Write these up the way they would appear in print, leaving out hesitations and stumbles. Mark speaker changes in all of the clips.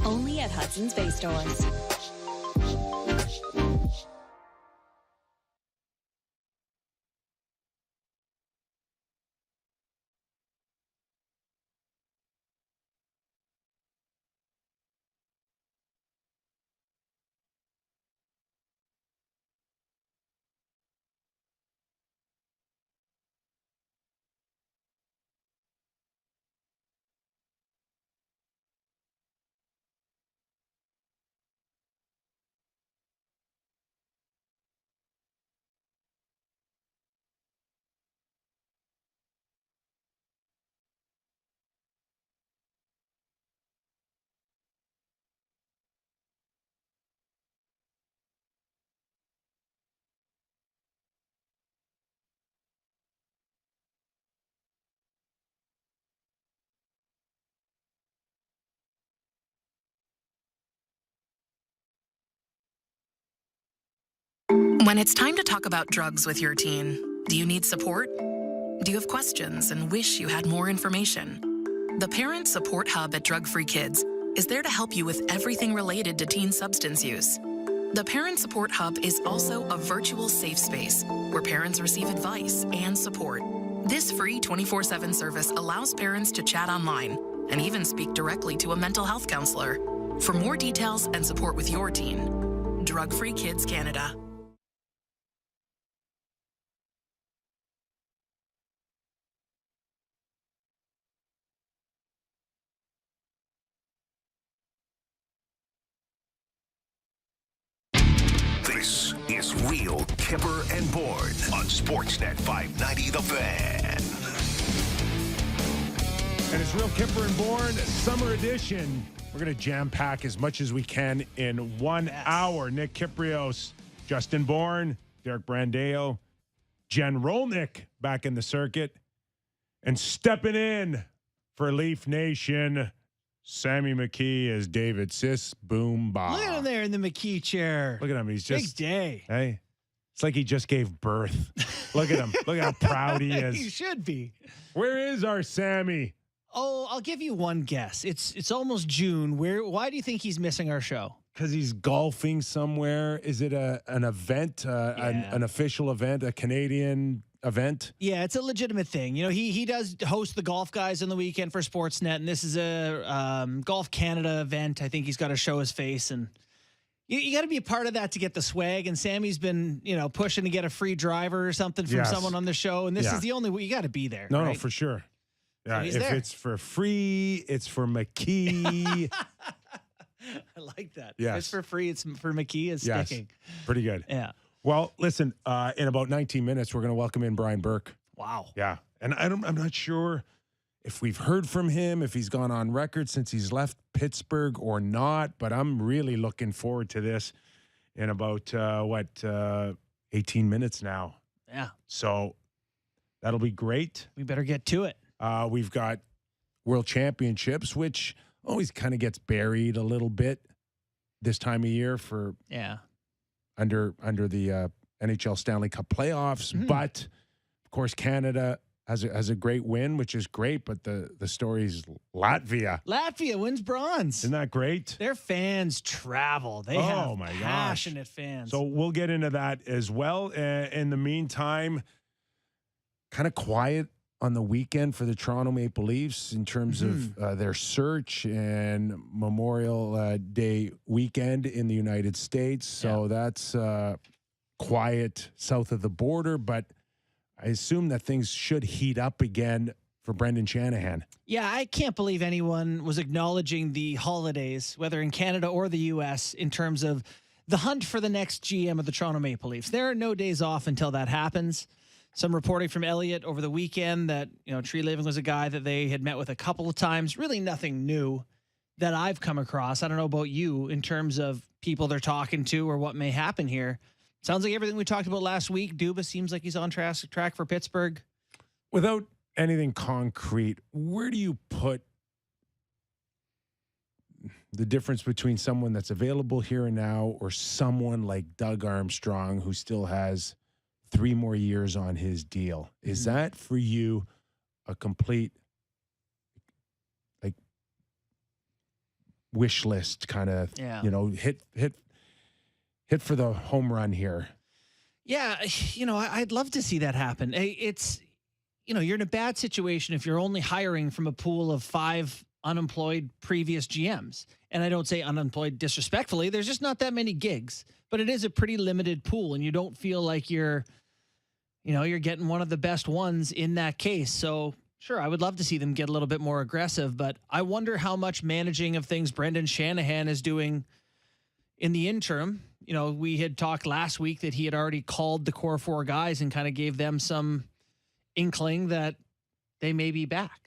Speaker 1: Only at Hudson's Bay Stores.
Speaker 2: When it's time to talk about drugs with your teen, do you need support? Do you have questions and wish you had more information? The Parent Support Hub at Drug Free Kids is there to help you with everything related to teen substance use. The Parent Support Hub is also a virtual safe space where parents receive advice and support. This free 24/7 service allows parents to chat online and even speak directly to a mental health counselor. For more details and support with your teen, Drug Free Kids Canada.
Speaker 3: This is Real Kyper and Bourne on Sportsnet 590 The Fan.
Speaker 4: And it's Real Kyper and Bourne Summer Edition. We're going to jam-pack as much as we can in 1 hour. Nick Kypreos, Justin Bourne, Derek Brandeo, Jen Rolnick back in the circuit. And stepping in for Leaf Nation, Sammy McKee is David Sis Boom Bah.
Speaker 5: Look at him there in the McKee chair.
Speaker 4: Look at him. He's just...
Speaker 5: Big day.
Speaker 4: Hey, it's like he just gave birth. Look at him. Look at how proud he is.
Speaker 5: He should be.
Speaker 4: Where is our Sammy?
Speaker 5: Oh, I'll give you one guess. It's almost June. Why do you think he's missing our show?
Speaker 4: Because he's golfing somewhere. Is it an event, an official event, a Canadian event?
Speaker 5: Yeah, it's a legitimate thing. You know, he does host the Golf Guys on the weekend for Sportsnet, and this is a Golf Canada event. I think he's got to show his face, and you got to be a part of that to get the swag. And Sammy's been, pushing to get a free driver or something from someone on the show, and this is the only way. You got to be there.
Speaker 4: No,
Speaker 5: right?
Speaker 4: no, for sure. Yeah,
Speaker 5: So
Speaker 4: if
Speaker 5: there.
Speaker 4: it's for free, it's for McKee.
Speaker 5: I like that.
Speaker 4: Yes.
Speaker 5: If it's for free, it's for McKee is
Speaker 4: Yes.
Speaker 5: sticking.
Speaker 4: Pretty good.
Speaker 5: Yeah.
Speaker 4: Well, listen, in about 19 minutes, we're going to welcome in Brian Burke.
Speaker 5: Wow.
Speaker 4: Yeah. And I'm not sure if we've heard from him, if he's gone on record since he's left Pittsburgh or not, but I'm really looking forward to this in about, 18 minutes now.
Speaker 5: Yeah.
Speaker 4: So that'll be great.
Speaker 5: We better get to it.
Speaker 4: We've got World Championships, which always kind of gets buried a little bit this time of year for under the NHL Stanley Cup playoffs.
Speaker 5: Mm-hmm.
Speaker 4: But of course, Canada has a great win, which is great. But the story is Latvia.
Speaker 5: Latvia wins bronze.
Speaker 4: Isn't that great?
Speaker 5: Their fans travel. They have passionate fans.
Speaker 4: So we'll get into that as well. In the meantime, kind of quiet on the weekend for the Toronto Maple Leafs in terms of their search and Memorial Day weekend in the United States. So that's quiet south of the border, but I assume that things should heat up again for Brendan Shanahan.
Speaker 5: Yeah, I can't believe anyone was acknowledging the holidays, whether in Canada or the U.S., in terms of the hunt for the next GM of the Toronto Maple Leafs. There are no days off until that happens. Some reporting from Elliott over the weekend that, Tree Living was a guy that they had met with a couple of times. Really nothing new that I've come across. I don't know about you in terms of people they're talking to or what may happen here. Sounds like everything we talked about last week. Dubas seems like he's on track for Pittsburgh.
Speaker 4: Without anything concrete, where do you put the difference between someone that's available here and now or someone like Doug Armstrong who still has 3 more years on his deal? Is that for you a complete, wish list kind of,
Speaker 5: Yeah.
Speaker 4: hit for the home run here.
Speaker 5: Yeah, I'd love to see that happen. It's, you're in a bad situation if you're only hiring from a pool of 5 unemployed previous GMs. And I don't say unemployed disrespectfully. There's just not that many gigs, but it is a pretty limited pool, and you don't feel like you're getting one of the best ones in that case. So sure, I would love to see them get a little bit more aggressive, but I wonder how much managing of things Brendan Shanahan is doing in the interim. We had talked last week that he had already called the core 4 guys and kind of gave them some inkling that they may be back.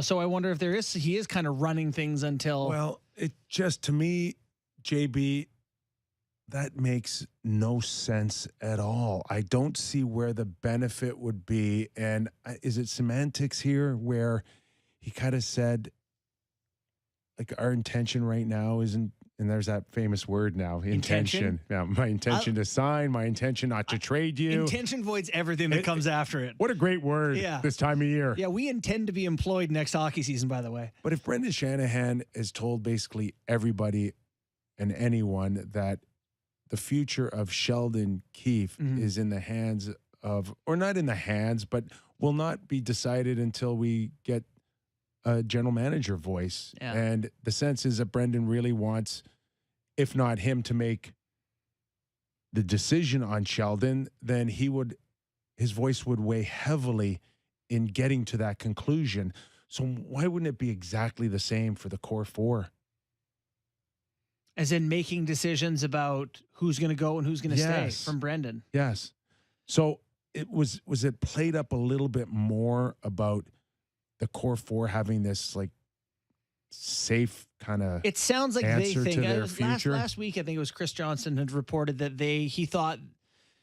Speaker 5: So I wonder if he is kind of running things until.
Speaker 4: Well, it just, to me, JB, that makes no sense at all. I don't see where the benefit would be. And is it semantics here where he kind of said, like, our intention right now isn't, and there's that famous word now, intention. Now, my intention to sign, my intention not to trade you.
Speaker 5: Intention voids everything that comes after it.
Speaker 4: What a great word this time of year.
Speaker 5: Yeah, we intend to be employed next hockey season, by the way.
Speaker 4: But if Brendan Shanahan has told basically everybody and anyone that the future of Sheldon Keefe is in the hands of, or not in the hands, but will not be decided until we get a general manager voice.
Speaker 5: Yeah.
Speaker 4: And the sense is that Brendan really wants, if not him to make the decision on Sheldon, then his voice would weigh heavily in getting to that conclusion. So why wouldn't it be exactly the same for the core 4?
Speaker 5: As in making decisions about who's going to go and who's going to
Speaker 4: Yes.
Speaker 5: stay from Brendan.
Speaker 4: Yes. So was it played up a little bit more about the core 4 having this like safe kind of
Speaker 5: It sounds like they
Speaker 4: answer
Speaker 5: think
Speaker 4: to their future?
Speaker 5: last week, I think it was Chris Johnson had reported that he thought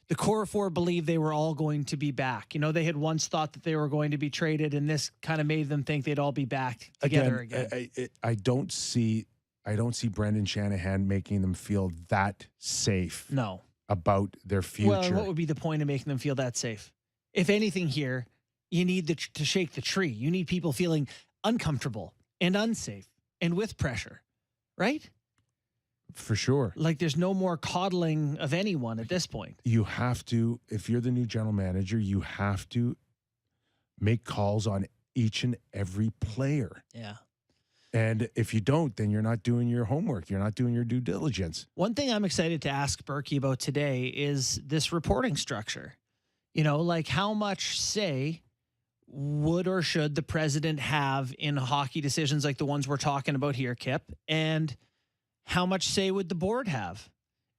Speaker 5: the core 4 believed they were all going to be back. They had once thought that they were going to be traded, and this kind of made them think they'd all be back together again.
Speaker 4: I don't see Brendan Shanahan making them feel that safe
Speaker 5: No.
Speaker 4: about their future.
Speaker 5: Well, what would be the point of making them feel that safe? If anything here, you need to shake the tree. You need people feeling uncomfortable and unsafe and with pressure, right?
Speaker 4: For sure.
Speaker 5: Like there's no more coddling of anyone at this point.
Speaker 4: You have to, if you're the new general manager, you have to make calls on each and every player.
Speaker 5: Yeah.
Speaker 4: And if you don't, then you're not doing your homework. You're not doing your due diligence.
Speaker 5: One thing I'm excited to ask Burke about today is this reporting structure. Like how much say would or should the president have in hockey decisions like the ones we're talking about here, Kip? And how much say would the board have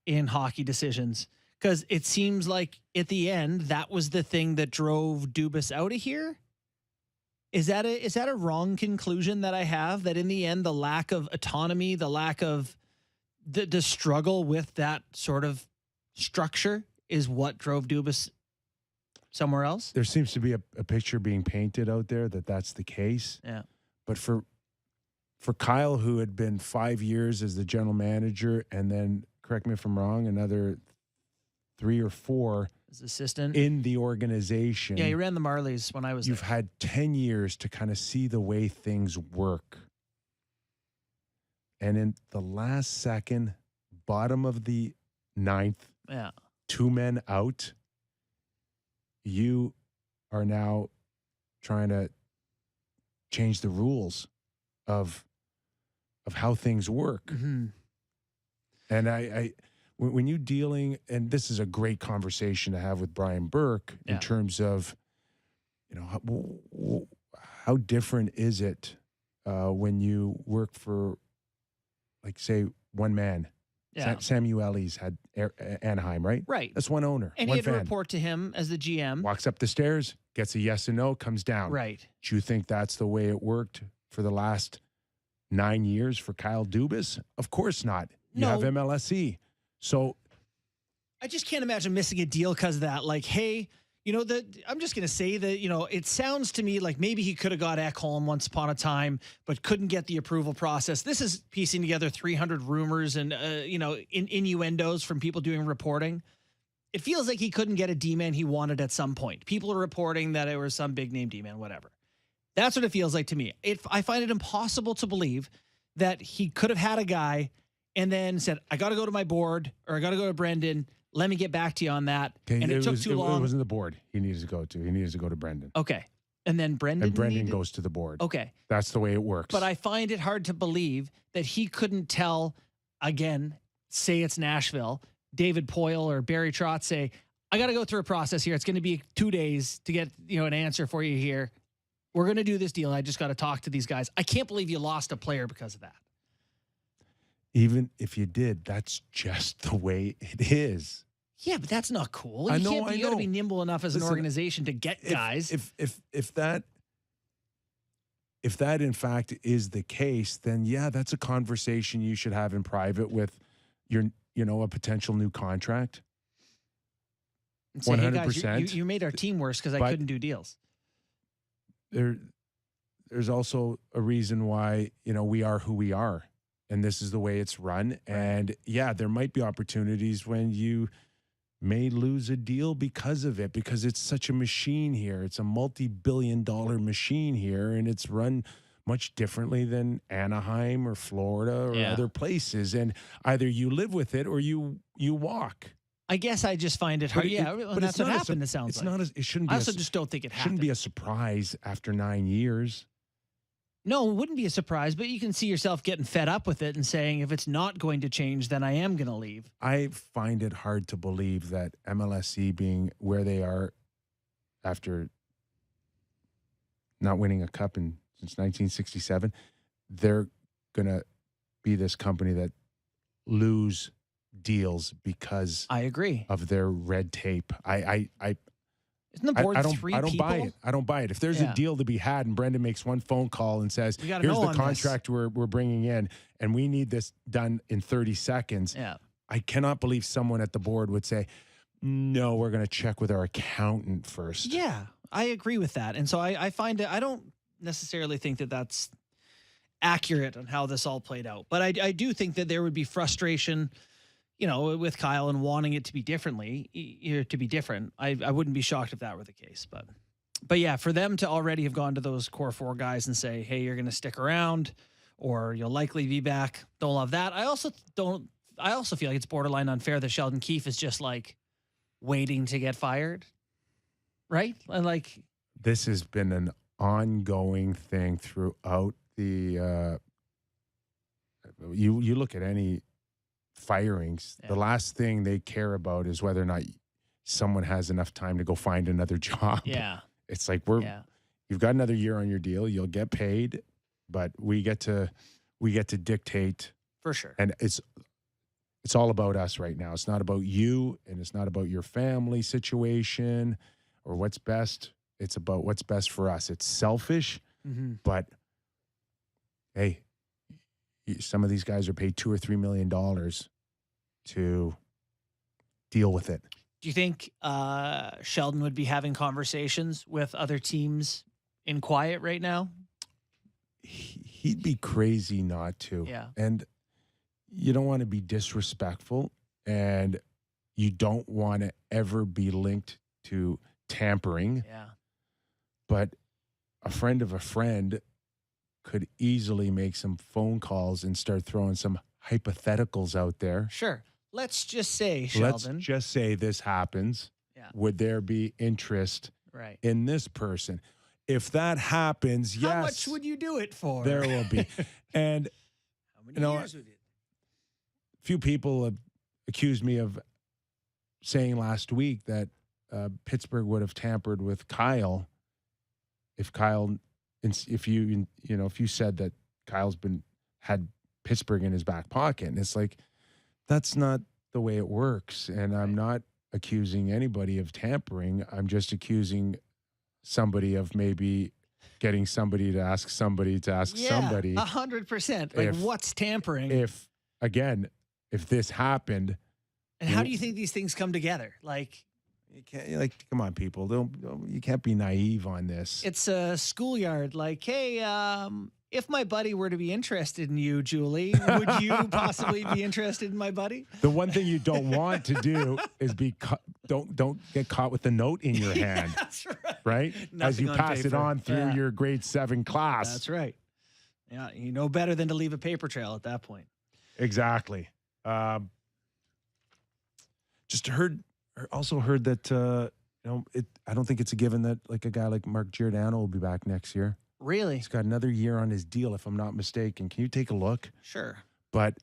Speaker 5: in hockey decisions? Because it seems like at the end, that was the thing that drove Dubas out of here. Is that a wrong conclusion that I have, that in the end, the lack of autonomy, the lack of the struggle with that sort of structure is what drove Dubas somewhere else?
Speaker 4: There seems to be a picture being painted out there that that's the case.
Speaker 5: Yeah.
Speaker 4: But for Kyle, who had been 5 years as the general manager, and then, correct me if I'm wrong, another 3 or 4
Speaker 5: as assistant
Speaker 4: in the organization.
Speaker 5: Yeah, he ran the Marlies when I was there.
Speaker 4: You've had 10 years to kind of see the way things work. And in the last second, bottom of the 9th, 2 men out, you are now trying to change the rules of how things work.
Speaker 5: Mm-hmm.
Speaker 4: And when you dealing, and this is a great conversation to have with Brian Burke in terms of, how different is it when you work for, like, say, one man.
Speaker 5: Yeah.
Speaker 4: Samuelis had Anaheim, right?
Speaker 5: Right.
Speaker 4: That's one owner.
Speaker 5: And
Speaker 4: one
Speaker 5: he had to
Speaker 4: fan.
Speaker 5: report to him as the GM.
Speaker 4: Walks up the stairs, gets a yes and no, comes down.
Speaker 5: Right.
Speaker 4: Do you think that's the way it worked for the last 9 years for Kyle Dubas? Of course not. You have MLSE. So
Speaker 5: I just can't imagine missing a deal because of that. Like, hey, I'm just going to say that, it sounds to me like maybe he could have got Ekholm once upon a time, but couldn't get the approval process. This is piecing together 300 rumors and, innuendos from people doing reporting. It feels like he couldn't get a D-man he wanted at some point. People are reporting that it was some big name D-man, whatever. That's what it feels like to me. I find it impossible to believe that he could have had a guy and then said, I got to go to my board or I got to go to Brendan. Let me get back to you on that.
Speaker 4: Okay,
Speaker 5: and it took too long.
Speaker 4: It wasn't the board he needed to go to. He needed to go to Brendan.
Speaker 5: Okay. And then Brendan
Speaker 4: goes to the board.
Speaker 5: Okay.
Speaker 4: That's the way it works.
Speaker 5: But I find it hard to believe that he couldn't tell, again, say it's Nashville, David Poyle or Barry Trotz say, I got to go through a process here. It's going to be 2 days to get, an answer for you here. We're going to do this deal. I just got to talk to these guys. I can't believe you lost a player because of that.
Speaker 4: Even if you did, that's just the way it is.
Speaker 5: Yeah, but that's not cool.
Speaker 4: You
Speaker 5: got to be nimble enough as an organization to get guys.
Speaker 4: If that in fact is the case, then yeah, that's a conversation you should have in private with your, a potential new contract.
Speaker 5: And say, 100%. Hey guys, you made our team worse because I couldn't do deals.
Speaker 4: There's also a reason why, we are who we are, and this is the way it's run. Right. And yeah, there might be opportunities when you may lose a deal because of it, because it's such a machine here. It's a multi-billion-dollar machine here, and it's run much differently than Anaheim or Florida or other places. And either you live with it or you walk.
Speaker 5: I guess I just find it hard. But that's what happened. It sounds
Speaker 4: it's
Speaker 5: like.
Speaker 4: Not. It shouldn't. Be
Speaker 5: I also just don't think it happened.
Speaker 4: Shouldn't be a surprise after 9 years.
Speaker 5: No, it wouldn't be a surprise. But you can see yourself getting fed up with it and saying, if it's not going to change, then I am going to leave.
Speaker 4: I find it hard to believe that MLSE being where they are after not winning a cup since 1967, they're gonna be this company that lose deals because
Speaker 5: I agree
Speaker 4: of their red tape.
Speaker 5: Isn't the board
Speaker 4: I don't
Speaker 5: people?
Speaker 4: buy it. I don't buy it. If there's a deal to be had and Brendan makes one phone call and says, here's the contract we're bringing in and we need this done in 30 seconds.
Speaker 5: Yeah.
Speaker 4: I cannot believe someone at the board would say, no, we're going to check with our accountant first.
Speaker 5: Yeah, I agree with that. And so I find it, I don't necessarily think that that's accurate on how this all played out. But I do think that there would be frustration, with Kyle and wanting it to be different. I wouldn't be shocked if that were the case. But yeah, for them to already have gone to those core four guys and say, hey, you're going to stick around or you'll likely be back. Don't love that. I also feel like it's borderline unfair that Sheldon Keefe is just like waiting to get fired. Right? And like,
Speaker 4: this has been an ongoing thing throughout the, you look at any firings, the last thing they care about is whether or not someone has enough time to go find another job.
Speaker 5: Yeah.
Speaker 4: It's like you've got another year on your deal. You'll get paid, but we get to dictate.
Speaker 5: For sure.
Speaker 4: And it's all about us right now. It's not about you and it's not about your family situation or what's best. It's about what's best for us. It's selfish, but hey, some of these guys are paid $2 or $3 million to deal with it.
Speaker 5: Do you think Sheldon would be having conversations with other teams in quiet right now?
Speaker 4: He'd be crazy not to.
Speaker 5: Yeah.
Speaker 4: And you don't want to be disrespectful and you don't want to ever be linked to tampering.
Speaker 5: Yeah.
Speaker 4: But a friend of a friend could easily make some phone calls and start throwing some hypotheticals out there.
Speaker 5: Sure. Let's just say, Sheldon.
Speaker 4: Let's just say this happens.
Speaker 5: Yeah.
Speaker 4: Would there be interest in this person? If that happens, yes.
Speaker 5: How much would you do it for?
Speaker 4: There will be. And
Speaker 5: how many years would it?
Speaker 4: Few people have accused me of saying last week that Pittsburgh would have tampered with Kyle if you said that Kyle's had Pittsburgh in his back pocket. And it's like, that's not the way it works. And I'm not accusing anybody of tampering. I'm just accusing somebody of maybe getting somebody to ask somebody to ask somebody.
Speaker 5: 100%. Like, what's tampering?
Speaker 4: If this happened.
Speaker 5: And how do you think these things come together? Like,
Speaker 4: you can't, come on, people. You can't be naive on this.
Speaker 5: It's a schoolyard. Like, hey, if my buddy were to be interested in you, Julie, would you possibly be interested in my buddy?
Speaker 4: The one thing you don't want to do is don't get caught with the note in your hand.
Speaker 5: That's right.
Speaker 4: Right? As you pass it on through your grade 7 class.
Speaker 5: That's right. Yeah, you know better than to leave a paper trail at that point.
Speaker 4: Exactly. Also heard that I don't think it's a given that like a guy like Mark Giordano will be back next year.
Speaker 5: Really?
Speaker 4: He's got another year on his deal, if I'm not mistaken. Can you take a look?
Speaker 5: Sure.
Speaker 4: But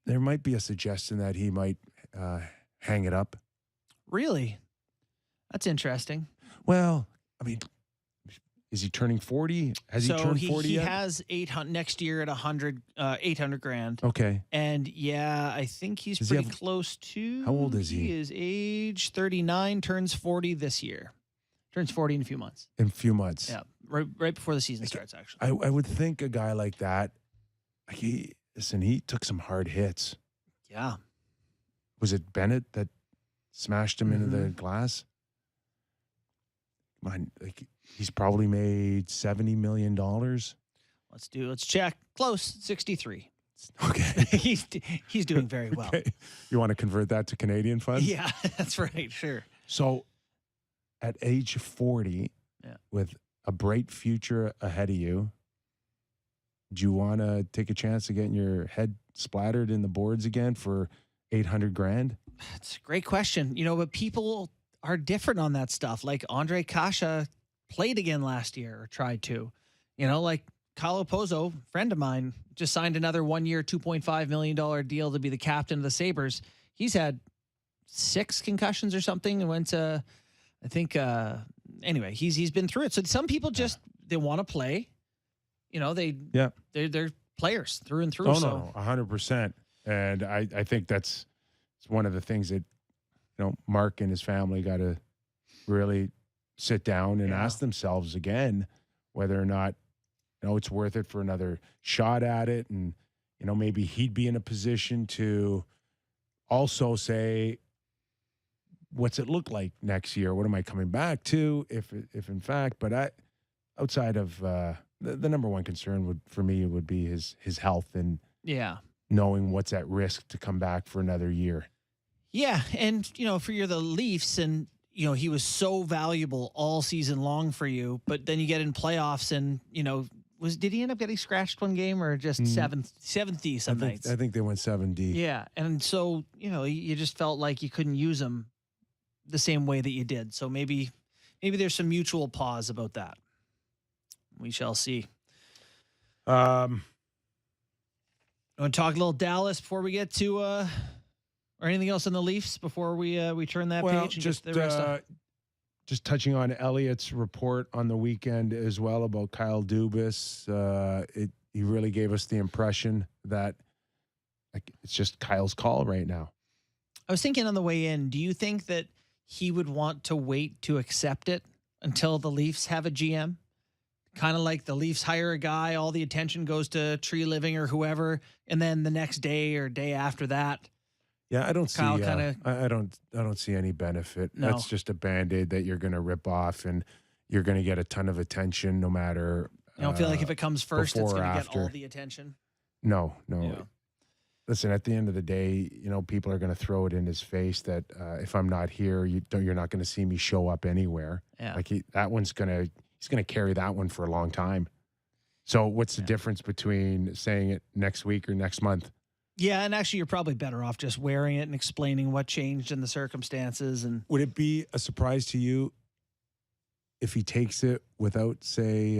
Speaker 4: there might be a suggestion that he might hang it up.
Speaker 5: Really? That's interesting.
Speaker 4: Well, I mean, is he turning 40? Has he turned 40
Speaker 5: he
Speaker 4: yet?
Speaker 5: has 800 next year at 800 grand.
Speaker 4: Okay.
Speaker 5: And yeah, I think he's
Speaker 4: Does he
Speaker 5: pretty
Speaker 4: have-
Speaker 5: close to.
Speaker 4: How old is he?
Speaker 5: He is age 39, turns 40 this year. Turns 40 in a few months.
Speaker 4: In a few months.
Speaker 5: Yeah, right before the season starts, actually.
Speaker 4: I would think a guy like that, he took some hard hits.
Speaker 5: Yeah.
Speaker 4: Was it Bennett that smashed him into the glass? He's probably made $70 million.
Speaker 5: Let's check. Close, 63.
Speaker 4: Okay.
Speaker 5: he's doing very well.
Speaker 4: Okay. You want to convert that to Canadian funds?
Speaker 5: Yeah, that's right. Sure.
Speaker 4: So at age 40, with a bright future ahead of you, do you want to take a chance of getting your head splattered in the boards again for 800 grand?
Speaker 5: That's a great question. But people are different on that stuff. Like Andre Kasha played again last year, or tried to. Like Kyle Opozo, friend of mine, just signed another 1 year, $2.5 million deal to be the captain of the Sabres. He's had 6 concussions or something and went to, I think, anyway, he's been through it. So some people just, they want to play. They're players through and through.
Speaker 4: Oh, no, 100%. And I think it's one of the things that, Mark and his family got to really sit down and ask themselves again whether or not, it's worth it for another shot at it. And, maybe he'd be in a position to also say, what's it look like next year? What am I coming back to? If in fact, but outside of the number one concern for me would be his health and knowing what's at risk to come back for another year.
Speaker 5: Yeah, and for you're the Leafs, and he was so valuable all season long for you, but then you get in playoffs, and did he end up getting scratched one game or just seventh D some nights?
Speaker 4: I think they went 7D.
Speaker 5: Yeah, and so you just felt like you couldn't use him the same way that you did. So maybe there's some mutual pause about that. We shall see. Want to talk a little Dallas before we get to or anything else in the Leafs before we turn that page and
Speaker 4: just
Speaker 5: get the rest of
Speaker 4: just touching on Elliott's report on the weekend as well about Kyle Dubas. He really gave us the impression that it's just Kyle's call right now.
Speaker 5: I was thinking on the way in, do you think that he would want to wait to accept it until the Leafs have a GM? Kind of like the Leafs hire a guy, all the attention goes to Tree Living or whoever, and then the next day or day after that,
Speaker 4: yeah, I don't
Speaker 5: Kyle
Speaker 4: see.
Speaker 5: kinda,
Speaker 4: I don't see any benefit.
Speaker 5: No.
Speaker 4: That's just a Band-Aid that you're going to rip off, and you're going to get a ton of attention no matter.
Speaker 5: you don't feel like if it comes first, it's
Speaker 4: before or
Speaker 5: going to get
Speaker 4: after.
Speaker 5: all the attention.
Speaker 4: No.
Speaker 5: Yeah.
Speaker 4: Listen, at the end of the day, people are going to throw it in his face that if I'm not here, you're not going to see me show up anywhere.
Speaker 5: Yeah.
Speaker 4: Like he's going to carry that one for a long time. So what's the difference between saying it next week or next month?
Speaker 5: Yeah, and actually, you're probably better off just wearing it and explaining what changed in the circumstances. And
Speaker 4: Would it be a surprise to you if he takes it without, say,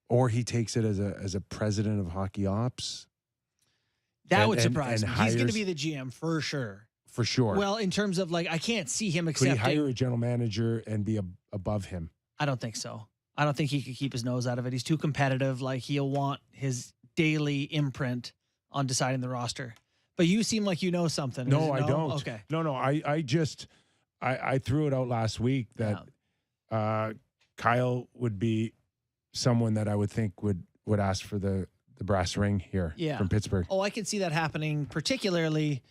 Speaker 4: or he takes it as a president of hockey ops?
Speaker 5: that would surprise me. He's going to
Speaker 4: hires-
Speaker 5: be the GM for sure.
Speaker 4: For sure.
Speaker 5: Well, in terms of I can't see him
Speaker 4: could he
Speaker 5: accepting.
Speaker 4: hire a general manager and be above him?
Speaker 5: I don't think so. I don't think he could keep his nose out of it. He's too competitive. He'll want his daily imprint on deciding the roster. But you seem like you know something.
Speaker 4: No, I don't.
Speaker 5: Okay.
Speaker 4: No. I threw it out last week that Kyle would be someone that I would think would ask for the brass ring here from Pittsburgh.
Speaker 5: Oh, I can see that happening, particularly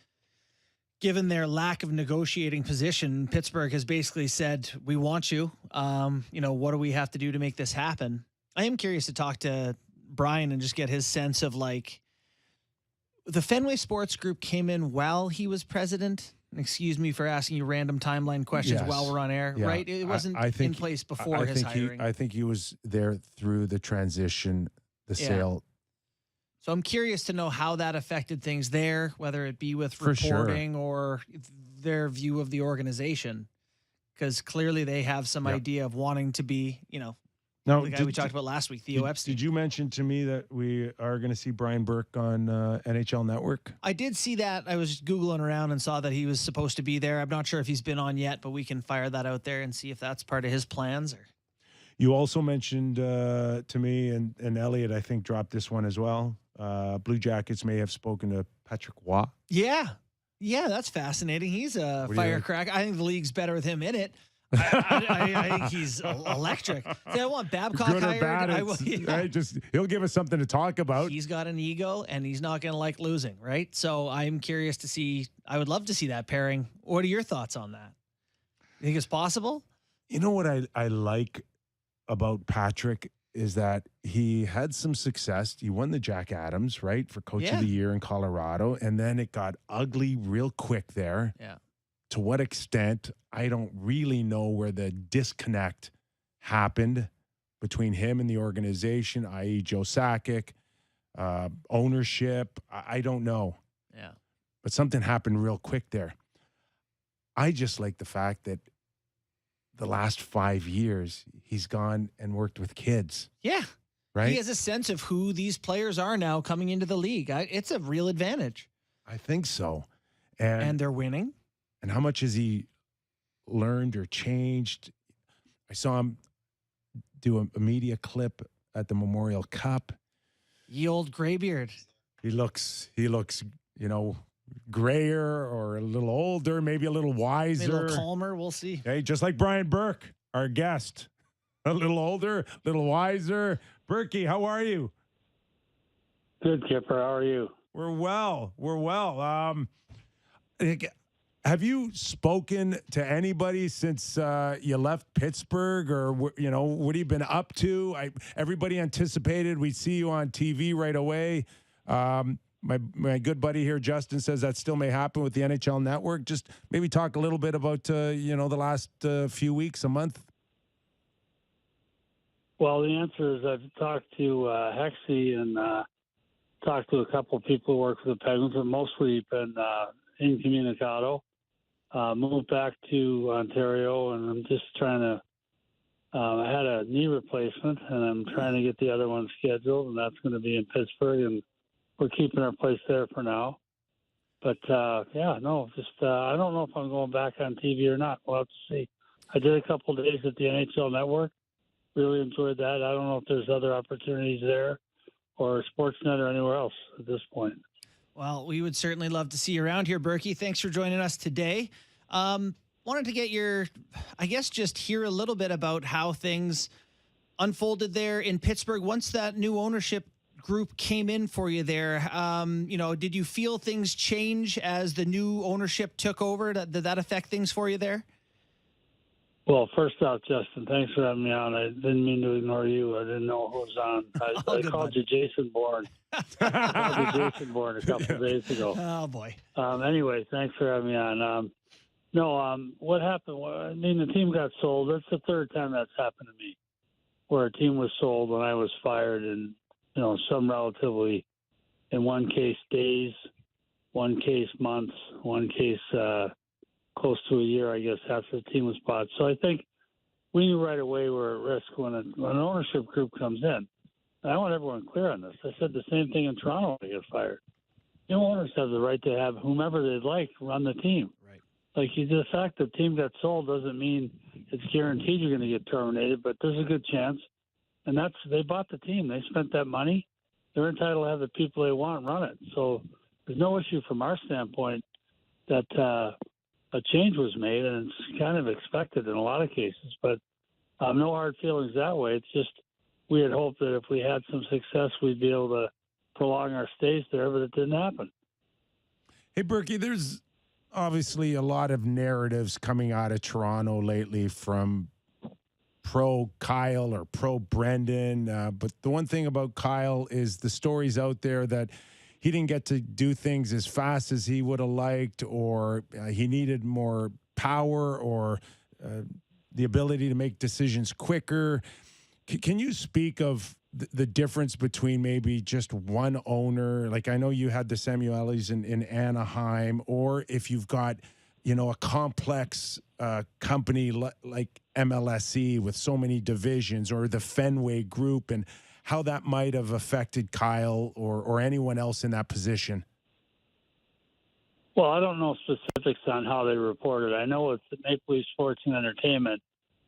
Speaker 5: given their lack of negotiating position. Pittsburgh has basically said, we want you. What do we have to do to make this happen? I am curious to talk to Brian and just get his sense of the Fenway Sports Group came in while he was president. excuse me for asking you random timeline questions
Speaker 4: Yes.
Speaker 5: while we're on air,
Speaker 4: Yeah.
Speaker 5: right? It wasn't
Speaker 4: I think
Speaker 5: in place before his hiring.
Speaker 4: I think he was there through the transition, the sale.
Speaker 5: So I'm curious to know how that affected things there, whether it be with
Speaker 4: For sure.
Speaker 5: reporting or their view of the organization. Because clearly they have some idea of wanting to be,
Speaker 4: Now,
Speaker 5: the guy we talked about last week, Theo Epstein.
Speaker 4: Did you mention to me that we are going to see Brian Burke on NHL Network?
Speaker 5: I did see that. I was Googling around and saw that he was supposed to be there. I'm not sure if he's been on yet, but we can fire that out there and see if that's part of his plans. Or
Speaker 4: You also mentioned to me, and Elliot, I think, dropped this one as well. Blue Jackets may have spoken to Patrick Waugh.
Speaker 5: Yeah, that's fascinating. He's a firecracker. I think the league's better with him in it. I think he's electric. See, I want Babcock
Speaker 4: Good or
Speaker 5: hired.
Speaker 4: bad, right? Just he'll give us something to talk about.
Speaker 5: He's got an ego, and he's not going to like losing, right? So I'm curious to see. I would love to see that pairing. What are your thoughts on that? You think it's possible?
Speaker 4: You know what I like about Patrick is that he had some success. He won the Jack Adams, right, for Coach of the Year in Colorado, and then it got ugly real quick there.
Speaker 5: Yeah.
Speaker 4: To what extent, I don't really know where the disconnect happened between him and the organization, i.e. Joe Sakic, ownership. I don't know.
Speaker 5: Yeah.
Speaker 4: But something happened real quick there. I just like the fact that the last 5 years, he's gone and worked with kids.
Speaker 5: Yeah.
Speaker 4: Right?
Speaker 5: He has a sense of who these players are now coming into the league. It's a real advantage.
Speaker 4: I think so.
Speaker 5: And they're winning.
Speaker 4: And how much has he learned or changed? I saw him do a media clip at the Memorial Cup.
Speaker 5: Ye old graybeard.
Speaker 4: He looks, grayer or a little older, maybe a little wiser.
Speaker 5: Maybe a little calmer. We'll see.
Speaker 4: Hey, just like Brian Burke, our guest. A little older, a little wiser. Burkey, how are you?
Speaker 6: Good, Kyper. How are you?
Speaker 4: We're well. Have you spoken to anybody since you left Pittsburgh, or what have you been up to? Everybody anticipated we'd see you on TV right away. My good buddy here, Justin, says that still may happen with the NHL Network. Just maybe talk a little bit about the last few weeks, a month.
Speaker 6: Well, the answer is I've talked to Hexy and talked to a couple of people who work for the Penguins, but mostly been incommunicado. Moved back to Ontario, and I'm just trying to. I had a knee replacement, and I'm trying to get the other one scheduled, and that's going to be in Pittsburgh, and we're keeping our place there for now. But I don't know if I'm going back on TV or not. We'll have to see. I did a couple of days at the NHL Network. Really enjoyed that. I don't know if there's other opportunities there or Sportsnet or anywhere else at this point.
Speaker 5: Well, we would certainly love to see you around here, Berkey. Thanks for joining us today. Wanted to get just hear a little bit about how things unfolded there in Pittsburgh once that new ownership group came in for you there. Did you feel things change as the new ownership took over? Did that affect things for you there?
Speaker 6: Well, first off, Justin, thanks for having me on. I didn't mean to ignore you. I didn't know who was on. I called you Jason Bourne. I called you Jason Bourne a couple of days ago.
Speaker 5: Oh, boy.
Speaker 6: Anyway, thanks for having me on. What happened? The team got sold. That's the third time that's happened to me, where a team was sold when I was fired, and some relatively, in one case days, one case months, one case close to a year, I guess, after the team was bought. So I think we knew right away we're at risk when an ownership group comes in. And I want everyone clear on this. I said the same thing in Toronto when I get fired. New owners have the right to have whomever they'd like run the team.
Speaker 5: Right.
Speaker 6: Like the fact the team got sold doesn't mean it's guaranteed you're going to get terminated, but there's a good chance. And they bought the team. They spent that money. They're entitled to have the people they want run it. So there's no issue from our standpoint that a change was made, and it's kind of expected in a lot of cases. But no hard feelings that way. It's just we had hoped that if we had some success, we'd be able to prolong our stays there, but it didn't happen.
Speaker 4: Hey, Berkey, there's obviously a lot of narratives coming out of Toronto lately from pro Kyle or pro Brendan. But the one thing about Kyle is the stories out there that he didn't get to do things as fast as he would have liked, or he needed more power, or the ability to make decisions quicker. Can you speak of the difference between maybe just one owner? Like, I know you had the Samuelis in Anaheim, or if you've got, a complex company like MLSE with so many divisions, or the Fenway Group, and how that might have affected Kyle or anyone else in that position.
Speaker 6: Well, I don't know specifics on how they reported. I know it's Maple Leaf Sports and Entertainment.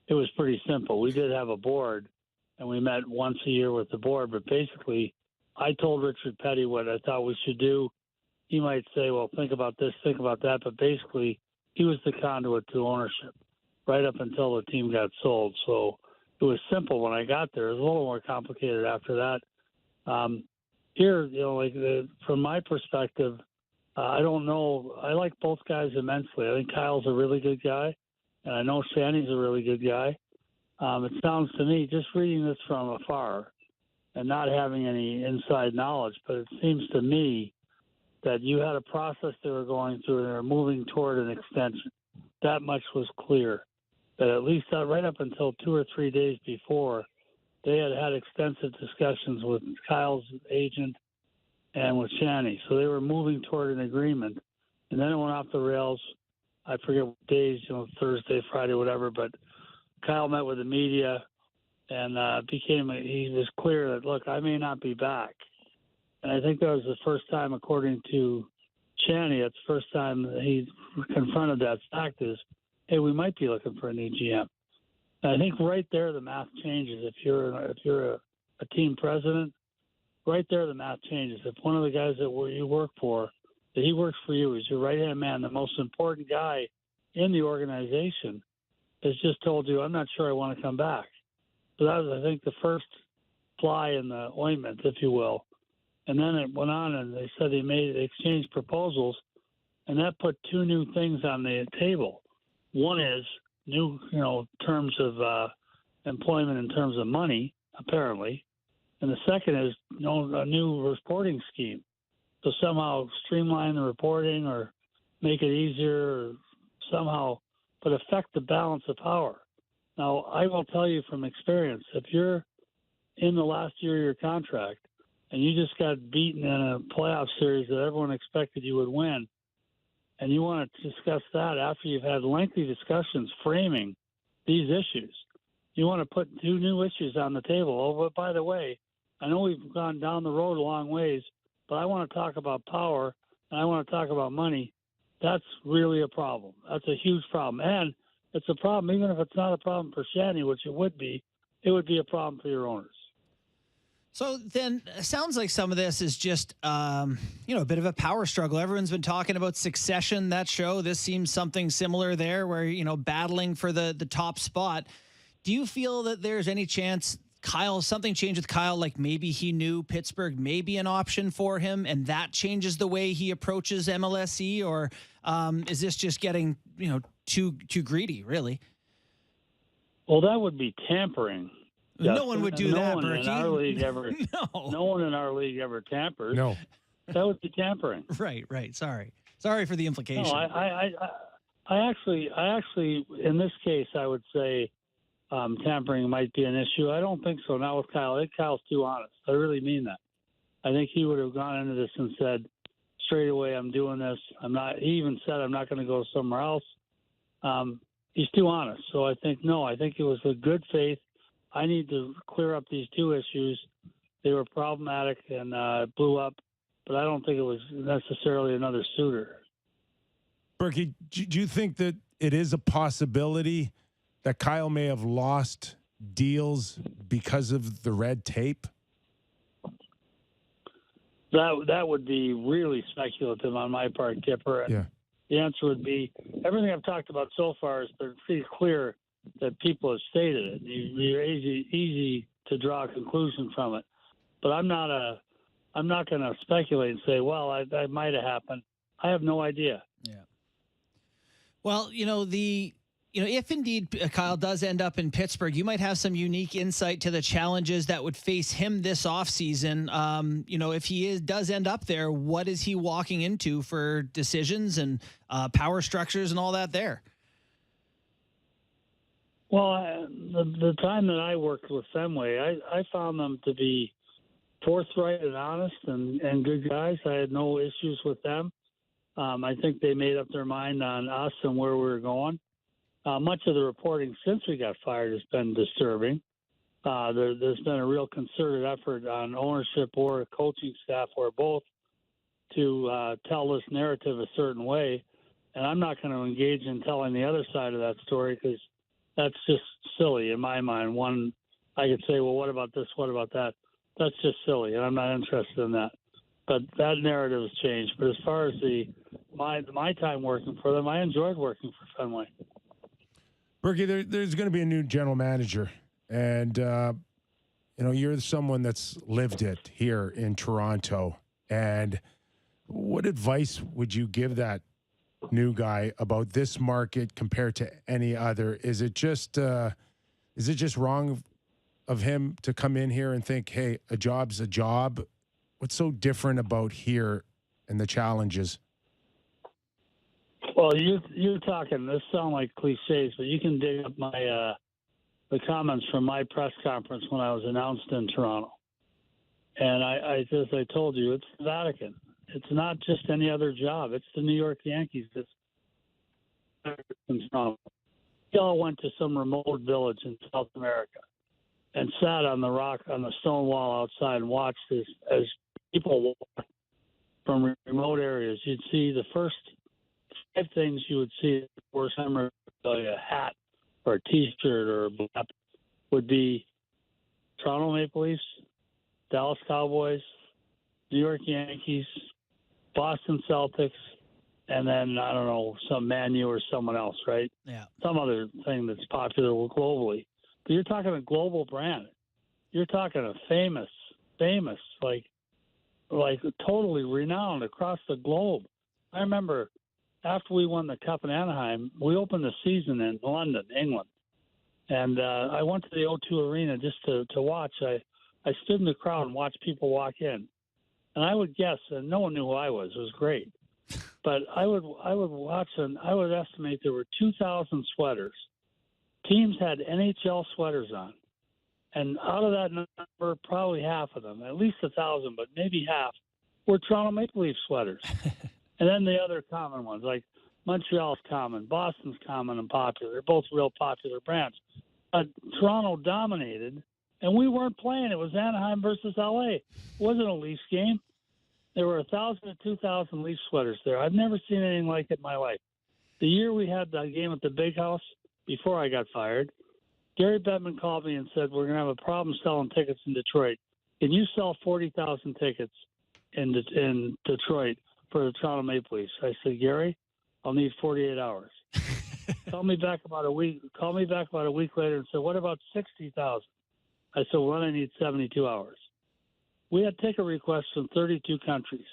Speaker 6: It was pretty simple. We did have a board, and we met once a year with the board. But basically, I told Richard Petty what I thought we should do. He might say, well, think about this, think about that. But basically, he was the conduit to ownership right up until the team got sold. So it was simple when I got there. It was a little more complicated after that. Here, from my perspective, I don't know. I like both guys immensely. I think Kyle's a really good guy, and I know Shanny's a really good guy. It sounds to me, just reading this from afar and not having any inside knowledge, but it seems to me that you had a process they were going through and they were moving toward an extension. That much was clear. That at least right up until 2 or 3 days before, they had extensive discussions with Kyle's agent and with Shanny. So they were moving toward an agreement. And then it went off the rails. I forget what days, Thursday, Friday, whatever, but Kyle met with the media and he was clear that, look, I may not be back. And I think that was the first time, according to Shanny, it's the first time he confronted that fact is, hey, we might be looking for a new GM. And I think right there the math changes. If you're a team president, right there the math changes. If one of the guys that you work for, that he works for you, is your right-hand man, the most important guy in the organization, has just told you, I'm not sure I want to come back. So that was, I think, the first fly in the ointment, if you will. And then it went on, and they said they exchanged proposals, and that put two new things on the table. One is new, terms of employment in terms of money, apparently, and the second is a new reporting scheme. So somehow streamline the reporting or make it easier, or somehow, but affect the balance of power. Now, I will tell you from experience, if you're in the last year of your contract and you just got beaten in a playoff series that everyone expected you would win, and you want to discuss that after you've had lengthy discussions framing these issues, you want to put two new issues on the table. Oh, but by the way, I know we've gone down the road a long ways, but I want to talk about power and I want to talk about money. That's really a problem. That's a huge problem. And it's a problem, even if it's not a problem for Shanny, which it would be a problem for your owners.
Speaker 5: So then it sounds like some of this is just, a bit of a power struggle. Everyone's been talking about Succession, that show. This seems something similar there where, battling for the top spot. Do you feel that there's any chance something changed with Kyle, like maybe he knew Pittsburgh may be an option for him and that changes the way he approaches MLSE? Or is this just getting, too greedy, really?
Speaker 6: Well, that would be tampering.
Speaker 5: No one would do that, Burke.
Speaker 6: No one in our league ever tampers.
Speaker 4: No.
Speaker 6: That would be tampering.
Speaker 5: Right. Sorry for the implication.
Speaker 6: No, I actually, in this case, I would say tampering might be an issue. I don't think so. Not with Kyle. I think Kyle's too honest. I really mean that. I think he would have gone into this and said straight away, I'm doing this. He even said, I'm not going to go somewhere else. He's too honest. So I think it was a good faith. I need to clear up these two issues. They were problematic and blew up, but I don't think it was necessarily another suitor.
Speaker 4: Berkey, do you think that it is a possibility that Kyle may have lost deals because of the red tape?
Speaker 6: That would be really speculative on my part, Kyper.
Speaker 4: Yeah.
Speaker 6: The answer would be everything I've talked about so far has been pretty clear that people have stated it. You're easy to draw a conclusion from it. But I'm not going to speculate and say, well, that might have happened. I have no idea.
Speaker 5: Yeah. Well, if indeed Kyle does end up in Pittsburgh, you might have some unique insight to the challenges that would face him this offseason. If he does end up there, what is he walking into for decisions and power structures and all that there?
Speaker 6: Well, the time that I worked with Fenway, I found them to be forthright and honest and good guys. I had no issues with them. I think they made up their mind on us and where we were going. Much of the reporting since we got fired has been disturbing. There's been a real concerted effort on ownership or coaching staff or both to tell this narrative a certain way. And I'm not going to engage in telling the other side of that story because that's just silly in my mind. One, I could say, well, what about this? What about that? That's just silly, and I'm not interested in that. But that narrative has changed. But as far as my time working for them, I enjoyed working for Fenway.
Speaker 4: Burke, there's going to be a new general manager, and you're someone that's lived it here in Toronto. And what advice would you give that new guy about this market compared to any other? Is it just wrong of him to come in here and think, hey, a job's a job? What's so different about here and the challenges?
Speaker 6: Well, you're talking. This sound like cliches, but you can dig up my the comments from my press conference when I was announced in Toronto. And I as I told you, it's the Vatican. It's not just any other job. It's the New York Yankees. We all went to some remote village in South America and sat on the stone wall outside and watched as people walked from remote areas. You'd see the first 5 things you would see for summer, a hat or a T-shirt or a cap would be Toronto Maple Leafs, Dallas Cowboys, New York Yankees, Boston Celtics, and then, I don't know, some Man U or someone else, right?
Speaker 5: Yeah.
Speaker 6: Some other thing that's popular globally. But you're talking a global brand. You're talking a famous, like totally renowned across the globe. I remember after we won the Cup in Anaheim, we opened the season in London, England. And I went to the O2 Arena just to watch. I stood in the crowd and watched people walk in. And I would guess, and no one knew who I was. It was great. But I would watch, and I would estimate there were 2,000 sweaters. Teams had NHL sweaters on. And out of that number, probably half of them, at least 1,000, but maybe half, were Toronto Maple Leaf sweaters. And then the other common ones, like Montreal's common, Boston's common and popular. They're both real popular brands. But Toronto dominated, and we weren't playing. It was Anaheim versus L.A. It wasn't a Leafs game. There were 1,000 to 2,000 Leaf sweaters there. I've never seen anything like it in my life. The year we had that game at the Big House, before I got fired, Gary Bettman called me and said, we're going to have a problem selling tickets in Detroit. Can you sell 40,000 tickets in Detroit for the Toronto Maple Leafs? I said, Gary, I'll need 48 hours. Call me back about a week later and said, what about 60,000? I said, well, then I need 72 hours. We had ticket requests from 32 countries.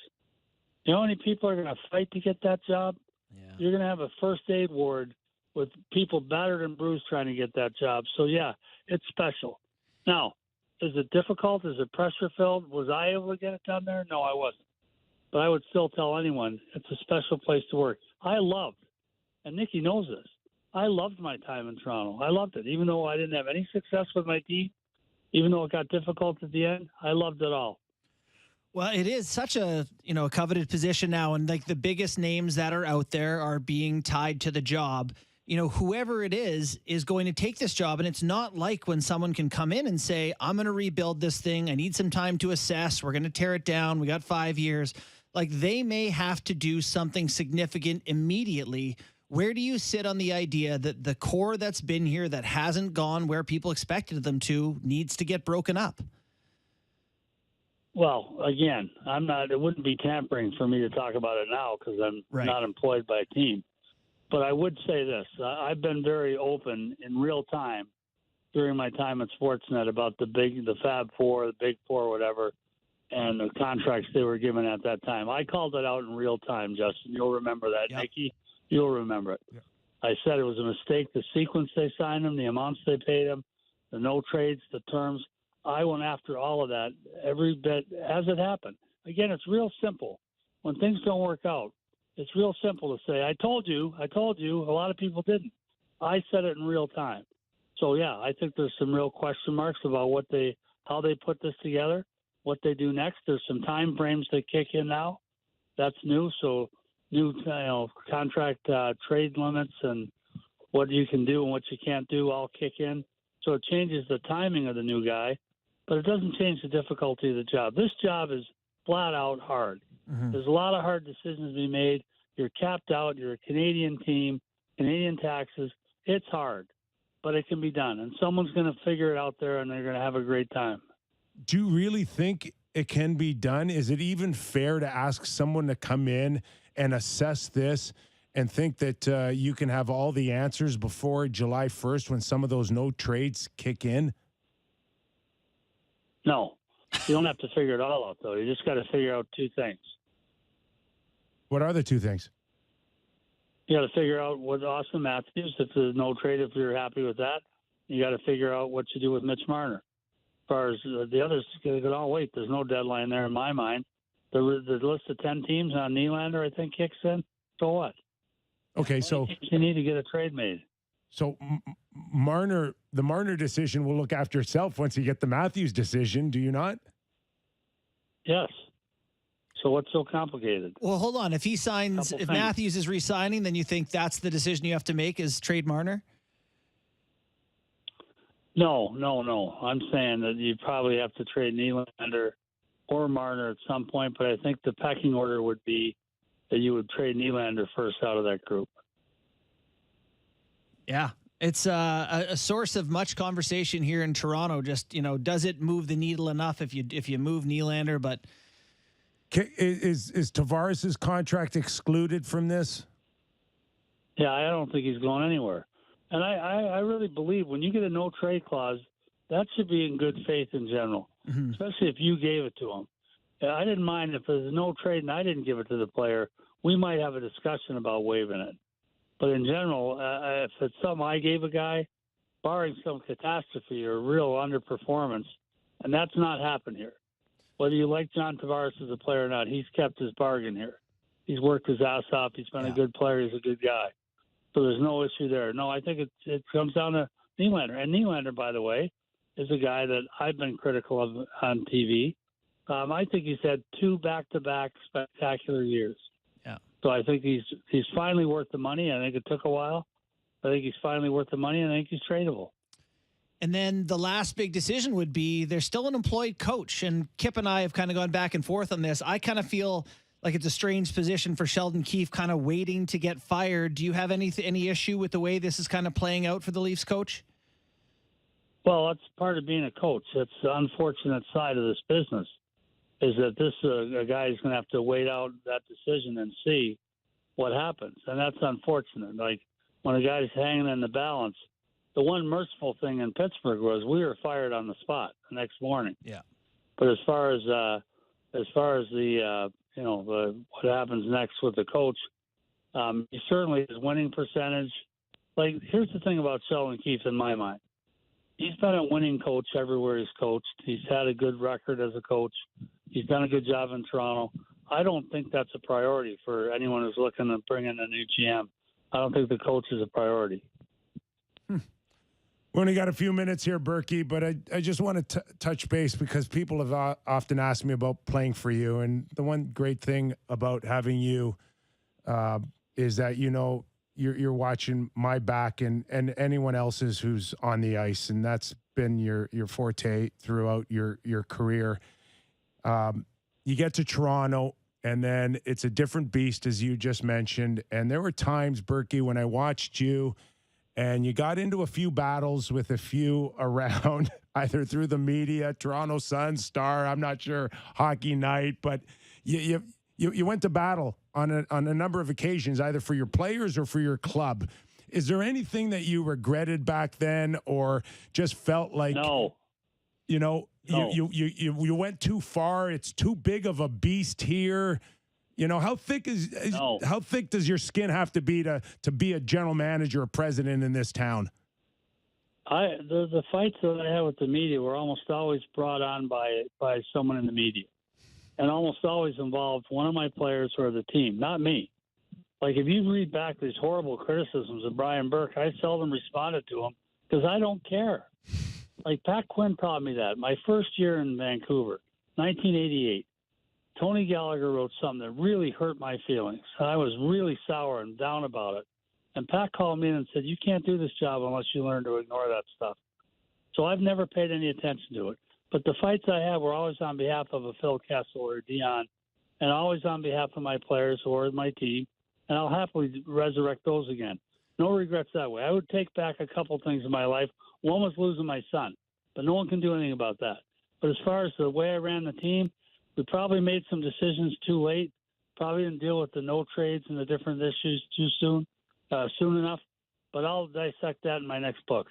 Speaker 6: You know how many people are going to fight to get that job?
Speaker 5: Yeah.
Speaker 6: You're going to have a first aid ward with people battered and bruised trying to get that job. So, yeah, it's special. Now, is it difficult? Is it pressure-filled? Was I able to get it done there? No, I wasn't. But I would still tell anyone it's a special place to work. I loved, and Nikki knows this, I loved my time in Toronto. I loved it. Even though I didn't have any success with my team, even though it got difficult at the end, I loved it all.
Speaker 5: Well, it is such a coveted position now, and like the biggest names that are out there are being tied to the job. Whoever it is going to take this job, and it's not like when someone can come in and say, I'm going to rebuild this thing. I need some time to assess. We're going to tear it down. We got 5 years. Like, they may have to do something significant immediately. Where do you sit on the idea that the core that's been here that hasn't gone where people expected them to needs to get broken up?
Speaker 6: Well, again, it wouldn't be tampering for me to talk about it now because I'm not employed by a team. But I would say this. I've been very open in real time during my time at Sportsnet about the Fab Four, the Big Four, whatever, and the contracts they were given at that time. I called it out in real time, Justin. You'll remember that,
Speaker 5: Yep.
Speaker 6: Nikki. You'll remember it.
Speaker 4: Yep.
Speaker 6: I said it was a mistake, the sequence they signed him, the amounts they paid him, the no trades, the terms. I went after all of that every bit as it happened. Again, it's real simple. When things don't work out, it's real simple to say, I told you. A lot of people didn't. I said it in real time. So, yeah, I think there's some real question marks about how they put this together, what they do next. There's some time frames that kick in now. That's new. So new contract trade limits and what you can do and what you can't do all kick in. So it changes the timing of the new guy, but it doesn't change the difficulty of the job. This job is flat out hard. Mm-hmm. There's a lot of hard decisions to be made. You're capped out. You're a Canadian team, Canadian taxes. It's hard, but it can be done. And someone's going to figure it out there, and they're going to have a great time.
Speaker 4: Do you really think it can be done? Is it even fair to ask someone to come in and assess this and think that you can have all the answers before July 1st when some of those no trades kick in?
Speaker 6: No. You don't have to figure it all out, though. You just got to figure out two things.
Speaker 4: What are the two things?
Speaker 6: You got to figure out what Austin Matthews, if there's no trade, if you're happy with that. You got to figure out what you do with Mitch Marner. As far as the others, wait, there's no deadline there in my mind. The list of 10 teams on Nylander, I think, kicks in. So what?
Speaker 4: Okay, so
Speaker 6: you need to get a trade made.
Speaker 4: So the Marner decision will look after itself once you get the Matthews decision, do you not?
Speaker 6: Yes. So what's so complicated?
Speaker 5: Well, hold on. If Matthews is re-signing, then you think that's the decision you have to make is trade Marner?
Speaker 6: No. I'm saying that you probably have to trade Nylander or Marner at some point, but I think the pecking order would be that you would trade Nylander first out of that group.
Speaker 5: Yeah, it's a source of much conversation here in Toronto. Just, does it move the needle enough if you move Nylander? But
Speaker 4: is Tavares' contract excluded from this?
Speaker 6: Yeah, I don't think he's going anywhere. And I really believe when you get a no trade clause, that should be in good faith in general, especially if you gave it to him. I didn't mind if there's no trade and I didn't give it to the player. We might have a discussion about waiving it. But in general, if it's something I gave a guy, barring some catastrophe or real underperformance, and that's not happened here. Whether you like John Tavares as a player or not, he's kept his bargain here. He's worked his ass off. He's been a good player. He's a good guy. So there's no issue there. No, I think it comes down to Nylander. And Nylander, by the way, is a guy that I've been critical of on TV. I think he's had 2 back-to-back spectacular years.
Speaker 5: Yeah.
Speaker 6: So I think he's finally worth the money. I think it took a while. I think he's finally worth the money, and I think he's tradable.
Speaker 5: And then the last big decision would be there's still an employed coach. And Kip and I have kind of gone back and forth on this. I kind of feel like it's a strange position for Sheldon Keefe kind of waiting to get fired. Do you have any issue with the way this is kind of playing out for the Leafs coach?
Speaker 6: Well, that's part of being a coach. That's the unfortunate side of this business, is that this a guy is going to have to wait out that decision and see what happens. And that's unfortunate. Like when a guy's hanging in the balance, the one merciful thing in Pittsburgh was we were fired on the spot the next morning.
Speaker 5: Yeah.
Speaker 6: But as far as the what happens next with the coach, he certainly his winning percentage. Like here's the thing about Sheldon Keefe in my mind. He's been a winning coach everywhere he's coached. He's had a good record as a coach. He's done a good job in Toronto. I don't think that's a priority for anyone who's looking to bring in a new GM. I don't think the coach is a priority.
Speaker 4: We only got a few minutes here, Burke, but I just want to touch base because people have often asked me about playing for you. And the one great thing about having you is that, you're watching my back and anyone else's who's on the ice. And that's been your forte throughout your career. You get to Toronto, and then it's a different beast, as you just mentioned. And there were times, Burke, when I watched you, and you got into a few battles with a few around, either through the media, Toronto Sun, Star, I'm not sure, Hockey Night, but you went to battle on a number of occasions, either for your players or for your club. Is there anything that you regretted back then, or just felt like
Speaker 6: no.
Speaker 4: You went too far? It's too big of a beast here. how thick
Speaker 6: No.
Speaker 4: how thick does your skin have to be be a general manager or president in this town?
Speaker 6: The fights that I had with the media were almost always brought on by someone in the media, and almost always involved one of my players or the team, not me. Like if you read back these horrible criticisms of Brian Burke, I seldom responded to them because I don't care. Like Pat Quinn taught me that. My first year in Vancouver, 1988, Tony Gallagher wrote something that really hurt my feelings. I was really sour and down about it. And Pat called me in and said, "You can't do this job unless you learn to ignore that stuff." So I've never paid any attention to it. But the fights I had were always on behalf of a Phil Kessel or Dion, and always on behalf of my players or my team. And I'll happily resurrect those again. No regrets that way. I would take back a couple things in my life. One was losing my son, but no one can do anything about that. But as far as the way I ran the team, we probably made some decisions too late. Probably didn't deal with the no trades and the different issues too soon enough. But I'll dissect that in my next book.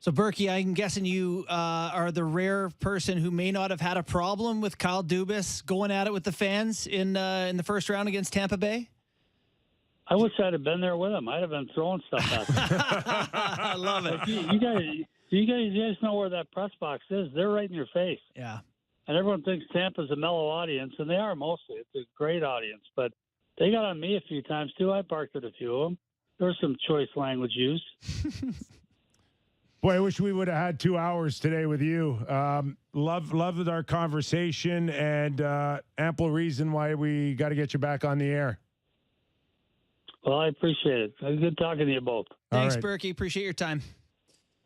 Speaker 5: So, Berkey, I'm guessing you are the rare person who may not have had a problem with Kyle Dubas going at it with the fans in the first round against Tampa Bay.
Speaker 6: I wish I'd have been there with him. I'd have been throwing stuff at them.
Speaker 5: I love it.
Speaker 6: You guys know where that press box is. They're right in your face.
Speaker 5: Yeah.
Speaker 6: And everyone thinks Tampa's a mellow audience, and they are mostly. It's a great audience. But they got on me a few times, too. I barked at a few of them. There was some choice language used.
Speaker 4: Boy, I wish we would have had 2 hours today with you. Loved our conversation, and ample reason why we got to get you back on the air.
Speaker 6: Well, I appreciate it. Good talking to you both.
Speaker 5: Thanks,
Speaker 4: right.
Speaker 5: Berkey. Appreciate your time.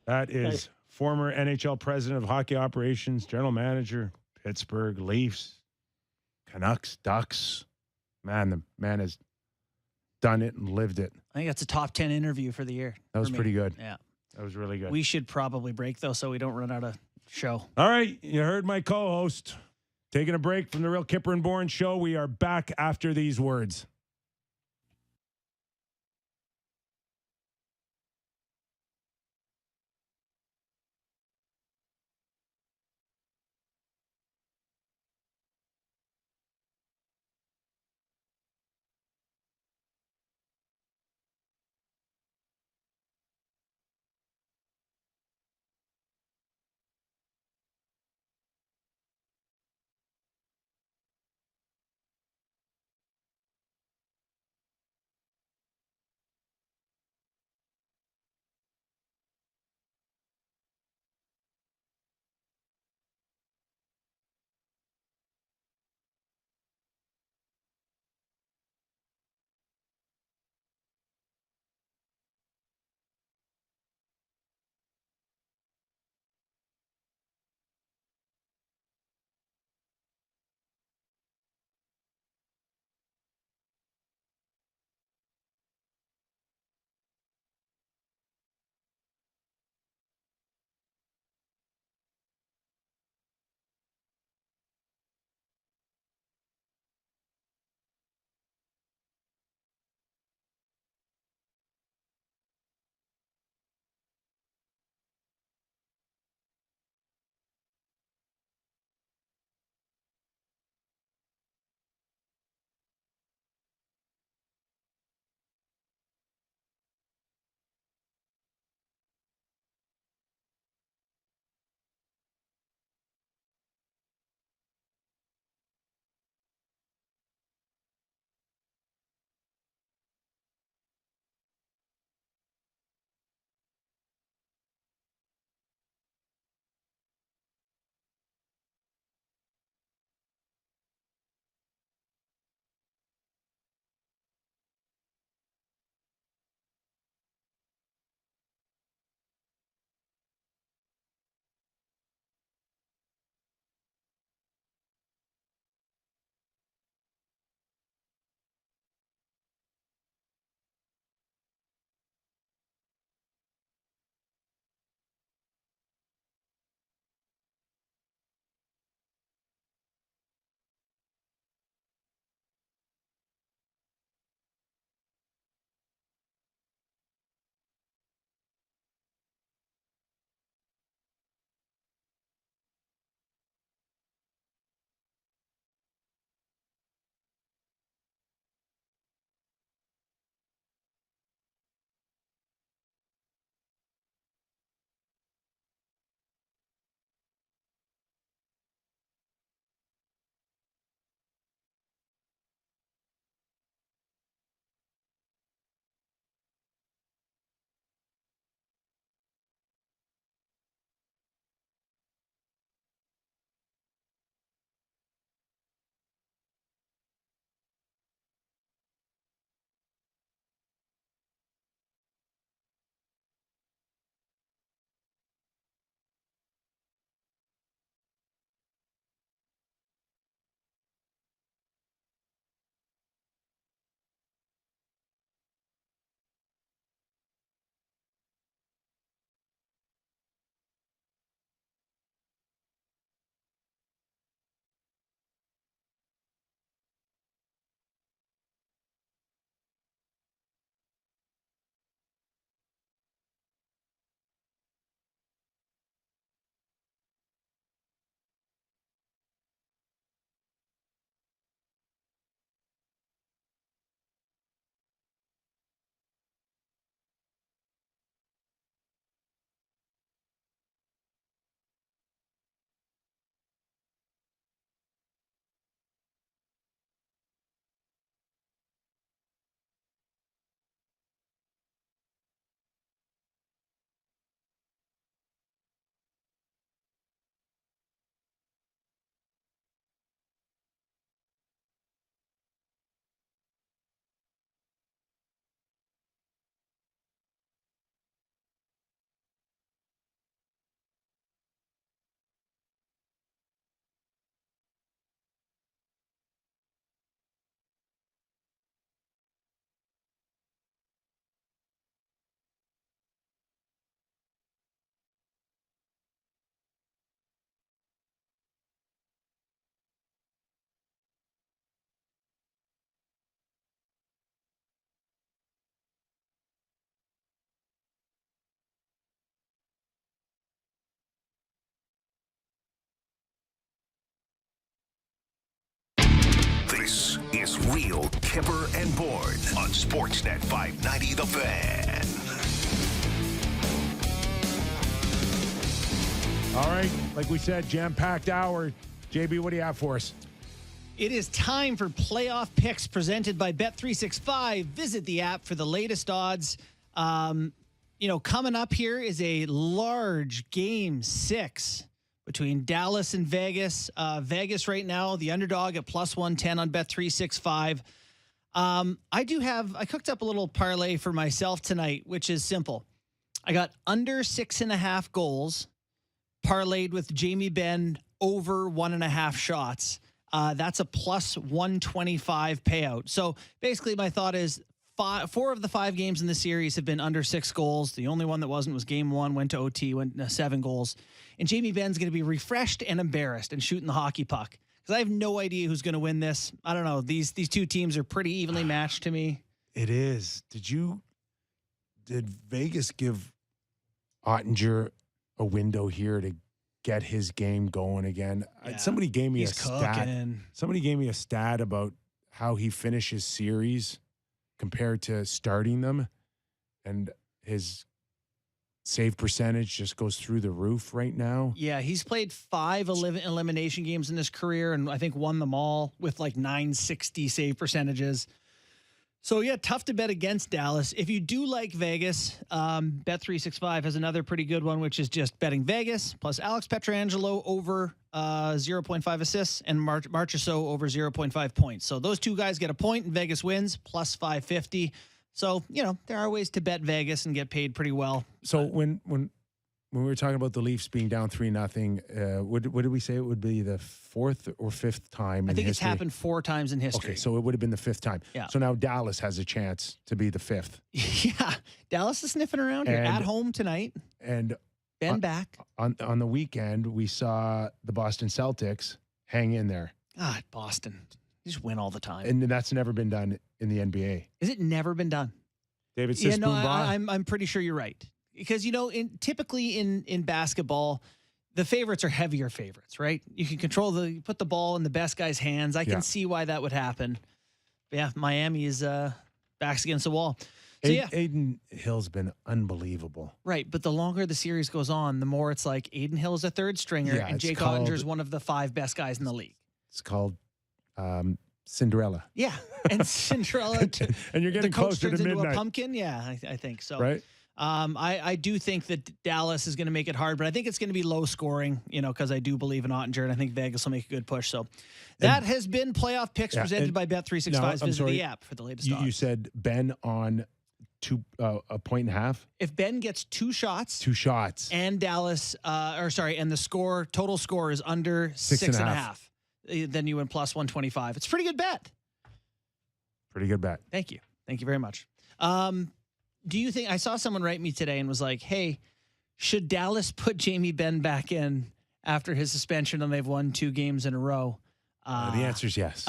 Speaker 4: That is
Speaker 6: Thanks.
Speaker 4: Former NHL president of hockey operations, general manager, Pittsburgh Leafs, Canucks, Ducks. Man, the man has done it and lived it.
Speaker 5: I think that's a top 10 interview for the year.
Speaker 4: That was pretty good.
Speaker 5: Yeah.
Speaker 4: That was really good.
Speaker 5: We should probably break, though, so we don't run out of show.
Speaker 4: All right. You heard my co-host. Taking a break from the Real Kyper and Bourne show. We are back after these words.
Speaker 3: is Real Kyper and Bourne on Sportsnet 590 The Fan.
Speaker 4: All right, like we said, jam-packed hour. JB, what do you have for us?
Speaker 5: It is time for playoff picks presented by Bet365. Visit the app for the latest odds. Coming up here is a large Game 6 between Dallas and Vegas. Vegas right now, the underdog at plus 110 on Bet365. I cooked up a little parlay for myself tonight, which is simple. I got under 6.5 goals parlayed with Jamie Benn over 1.5 shots. That's a plus 125 payout. So basically my thought is 4 of the 5 games in the series have been under 6 goals. The only one that wasn't was game 1, went to OT, went 7 goals. And Jamie Benn's going to be refreshed and embarrassed and shooting the hockey puck. Because I have no idea who's going to win this. I don't know. These two teams are pretty evenly matched to me.
Speaker 4: It is. Did Vegas give Ottinger a window here to get his game going again?
Speaker 5: Yeah,
Speaker 4: somebody gave me a stat.
Speaker 5: cooking.
Speaker 4: Somebody gave me a stat about how he finishes series compared to starting them, and his save percentage just goes through the roof right now.
Speaker 5: Yeah, he's played 5 elimination games in his career, and I think won them all with like 960 save percentages. So, yeah, tough to bet against Dallas. If you do like Vegas, Bet365 has another pretty good one, which is just betting Vegas plus Alex Pietrangelo over 0.5 assists and Marchessault over 0.5 points. So those two guys get a point and Vegas wins plus 550. So, there are ways to bet Vegas and get paid pretty well.
Speaker 4: So when we were talking about the Leafs being down 3-0, what did we say it would be the 4th or 5th time
Speaker 5: I
Speaker 4: in
Speaker 5: think it's
Speaker 4: history?
Speaker 5: happened 4 times in history.
Speaker 4: Okay, so it would have been the 5th time.
Speaker 5: Yeah.
Speaker 4: So now Dallas has a chance to be the 5th.
Speaker 5: Yeah, Dallas is sniffing around here at home tonight.
Speaker 4: And
Speaker 5: Ben back.
Speaker 4: on the weekend, we saw the Boston Celtics hang in there.
Speaker 5: God, Boston. They just win all the time.
Speaker 4: And that's never been done in the NBA.
Speaker 5: Is it never been done?
Speaker 4: David says
Speaker 5: I'm pretty sure you're right. Because, typically in basketball, the favorites are heavier favorites, right? You can put the ball in the best guy's hands. I can see why that would happen. But yeah, Miami is backs against the wall. So,
Speaker 4: Aiden Hill's been unbelievable.
Speaker 5: Right, but the longer the series goes on, the more it's like Aiden Hill's a third stringer and Jake Ottinger's one of the 5 best guys in the league.
Speaker 4: It's called Cinderella.
Speaker 5: Yeah, and Cinderella.
Speaker 4: And you're getting
Speaker 5: the coach
Speaker 4: closer
Speaker 5: turns
Speaker 4: to
Speaker 5: into
Speaker 4: midnight.
Speaker 5: a pumpkin. Yeah, I think so.
Speaker 4: Right?
Speaker 5: I do think that Dallas is going to make it hard, but I think it's going to be low scoring, because I do believe in Ottinger, and I think Vegas will make a good push. So that has been playoff picks presented by Bet365. Visit the app for the latest odds.
Speaker 4: You said Ben on a point and a half?
Speaker 5: If Ben gets 2 shots. And Dallas, and the total score is under 6.5, then you win plus 125. It's a pretty good bet.
Speaker 4: Pretty good bet.
Speaker 5: Thank you. Thank you very much. Do you think, I saw someone write me today and was like, hey, should Dallas put Jamie Benn back in after his suspension and they've won 2 games in a row?
Speaker 4: The answer is yes.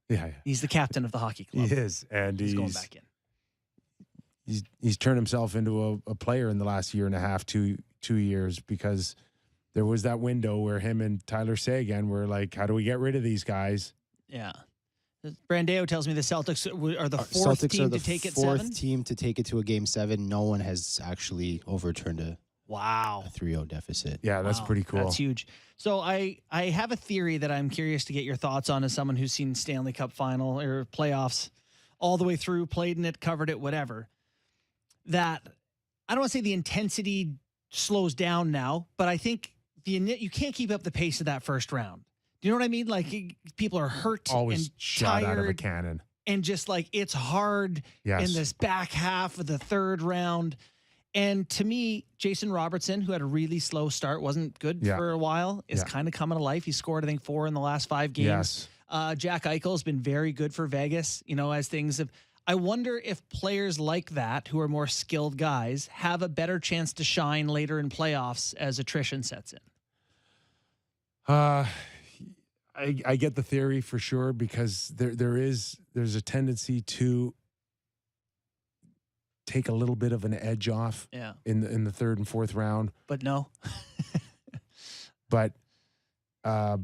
Speaker 5: Yeah. He's the captain of the hockey club.
Speaker 4: He is. And
Speaker 5: he's going back in.
Speaker 4: He's turned himself into a player in the last year and a half, 2 years, because there was that window where him and Tyler Seguin were like, how do we get rid of these guys?
Speaker 5: Yeah. Brandeo tells me the Celtics are the 4th team to take it 7.
Speaker 7: 4th team to take it to a game 7. No one has actually overturned a 3-0 deficit.
Speaker 4: Yeah, that's pretty cool.
Speaker 5: That's huge. So I have a theory that I'm curious to get your thoughts on as someone who's seen Stanley Cup final or playoffs all the way through, played in it, covered it, whatever. That I don't want to say the intensity slows down now, but I think you can't keep up the pace of that first round. Do you know what I mean? Like people are hurt
Speaker 4: Always
Speaker 5: and
Speaker 4: shot
Speaker 5: tired
Speaker 4: out of a cannon.
Speaker 5: And just like it's hard in this back half of the 3rd round. And to me, Jason Robertson, who had a really slow start, wasn't good for a while, is kind of coming to life. He scored, I think, 4 in the last 5 games.
Speaker 4: Yes.
Speaker 5: Jack Eichel has been very good for Vegas, as things have. I wonder if players like that, who are more skilled guys, have a better chance to shine later in playoffs as attrition sets in.
Speaker 4: I get the theory for sure, because there's a tendency to take a little bit of an edge off in the 3rd and 4th round.
Speaker 5: But no.
Speaker 4: But I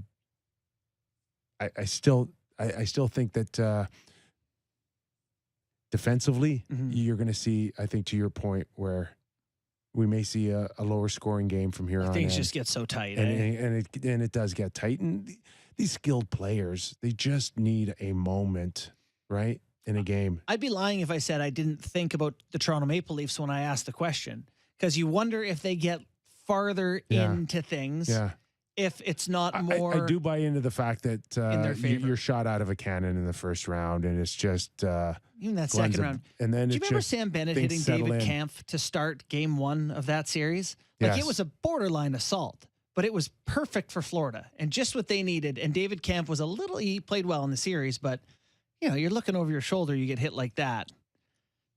Speaker 4: I still think that defensively, you're going to see, I think to your point, where we may see a lower scoring game from here on.
Speaker 5: Things just get so tight.
Speaker 4: And it does get tight. And these skilled players, they just need a moment, right, in a game.
Speaker 5: I'd be lying if I said I didn't think about the Toronto Maple Leafs when I asked the question, because you wonder if they get farther into things.
Speaker 4: Yeah.
Speaker 5: If it's not more.
Speaker 4: I do buy into the fact that
Speaker 5: in their favor.
Speaker 4: you're shot out of a cannon in the first round, and it's just
Speaker 5: even that second round.
Speaker 4: And then
Speaker 5: do you remember Sam Bennett hitting David Kampf to start game 1 of that series? Like it was a borderline assault, but it was perfect for Florida and just what they needed. And David Kampf was he played well in the series, but you're looking over your shoulder, you get hit like that.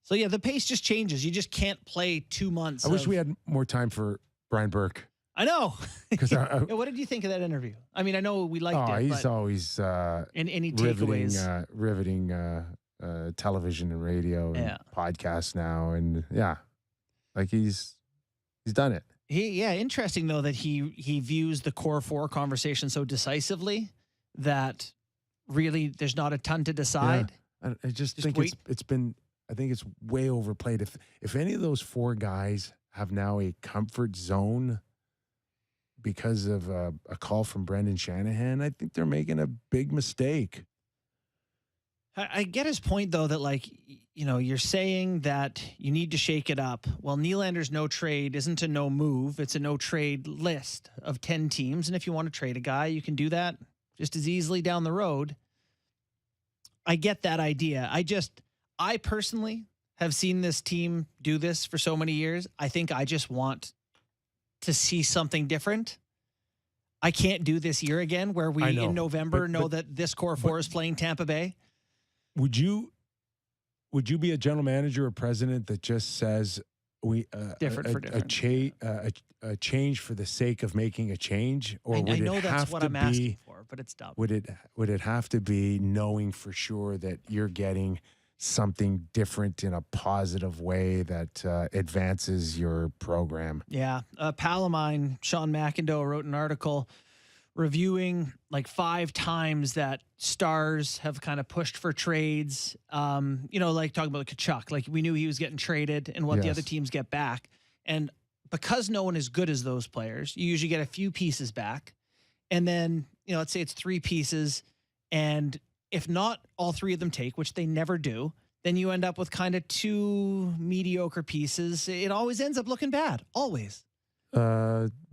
Speaker 5: So the pace just changes. You just can't play 2 months.
Speaker 4: I wish we had more time for Brian Burke.
Speaker 5: I know.
Speaker 4: Because
Speaker 5: what did you think of that interview? I mean, I know we liked it.
Speaker 4: He's always
Speaker 5: any takeaways?
Speaker 4: Riveting television and radio and podcasts now, and like he's done it.
Speaker 5: Interesting though that he views the core 4 conversation so decisively that really there's not a ton to decide.
Speaker 4: Yeah. I just think it's been. I think it's way overplayed. If any of those 4 guys have now a comfort zone because of a call from Brendan Shanahan, I think they're making a big mistake.
Speaker 5: I get his point, though, that, you're saying that you need to shake it up. Well, Nylander's no trade isn't a no move. It's a no trade list of 10 teams. And if you want to trade a guy, you can do that just as easily down the road. I get that idea. I personally have seen this team do this for so many years. I think I just want to see something different. I can't do this year again where we in November know that this core 4 is playing Tampa Bay.
Speaker 4: Would you be a general manager or president that just says a change for the sake of making a change, or would
Speaker 5: I know
Speaker 4: it
Speaker 5: that's
Speaker 4: have
Speaker 5: what
Speaker 4: to
Speaker 5: I'm
Speaker 4: be,
Speaker 5: asking for, but it's dumb.
Speaker 4: Would it have to be knowing for sure that you're getting something different in a positive way that advances your program?
Speaker 5: Yeah. A pal of mine, Sean McIndoe, wrote an article reviewing 5 times that Stars have kind of pushed for trades. Talking about Tkachuk, we knew he was getting traded and what the other teams get back. And because no one is good as those players, you usually get a few pieces back. And then, let's say it's 3 pieces. And if not all 3 of them take, which they never do, then you end up with kind of 2 mediocre pieces. It always ends up looking bad. Always.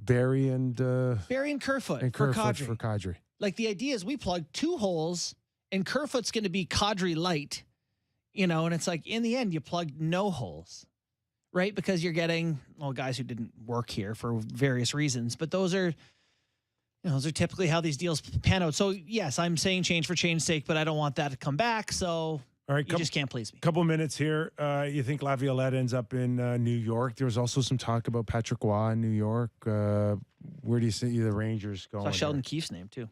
Speaker 4: Barry and
Speaker 5: Kerfoot for
Speaker 4: Kadri.
Speaker 5: The idea is we plug 2 holes and Kerfoot's going to be Kadri light, and it's in the end you plug no holes, right? Because you're getting guys who didn't work here for various reasons, but those are typically how these deals pan out. So yes, I'm saying change for change's sake, but I don't want that to come back. So all right, you just can't please me.
Speaker 4: Couple minutes here. You think Laviolette ends up in New York? There was also some talk about Patrick Waugh in New York. Where do you see the Rangers going?
Speaker 5: I saw Sheldon Keefe's name too.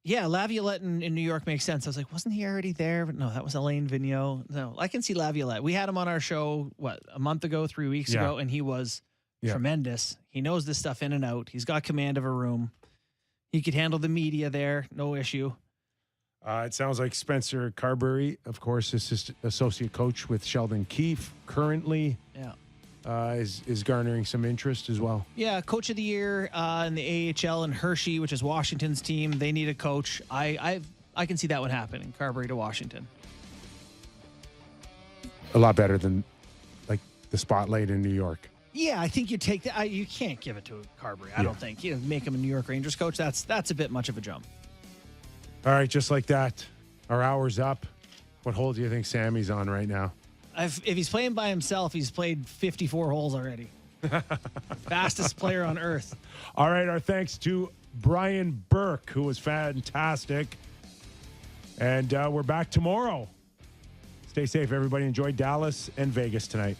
Speaker 5: Laviolette in New York makes sense. I was like, wasn't he already there? But no, that was Alain Vigneault. No, I can see Laviolette. We had him on our show, a month ago, 3 weeks ago, and he was tremendous. He knows this stuff in and out. He's got command of a room. He could handle the media there, no issue.
Speaker 4: It sounds like Spencer Carberry, of course, associate coach with Sheldon Keefe currently. Is garnering some interest as well.
Speaker 5: Yeah, coach of the year in the AHL, and Hershey, which is Washington's team. They need a coach. I can see that one happening. Carberry to Washington.
Speaker 4: A lot better than the spotlight in New York.
Speaker 5: Yeah, I think you take that. You can't give it to Carberry. I don't think make him a New York Rangers coach. That's a bit much of a jump.
Speaker 4: All right, just like that, our hour's up. What hole do you think Sammy's on right now?
Speaker 5: If he's playing by himself, he's played 54 holes already. Fastest player on earth.
Speaker 4: All right, our thanks to Brian Burke, who was fantastic. And we're back tomorrow. Stay safe, everybody. Enjoy Dallas and Vegas tonight.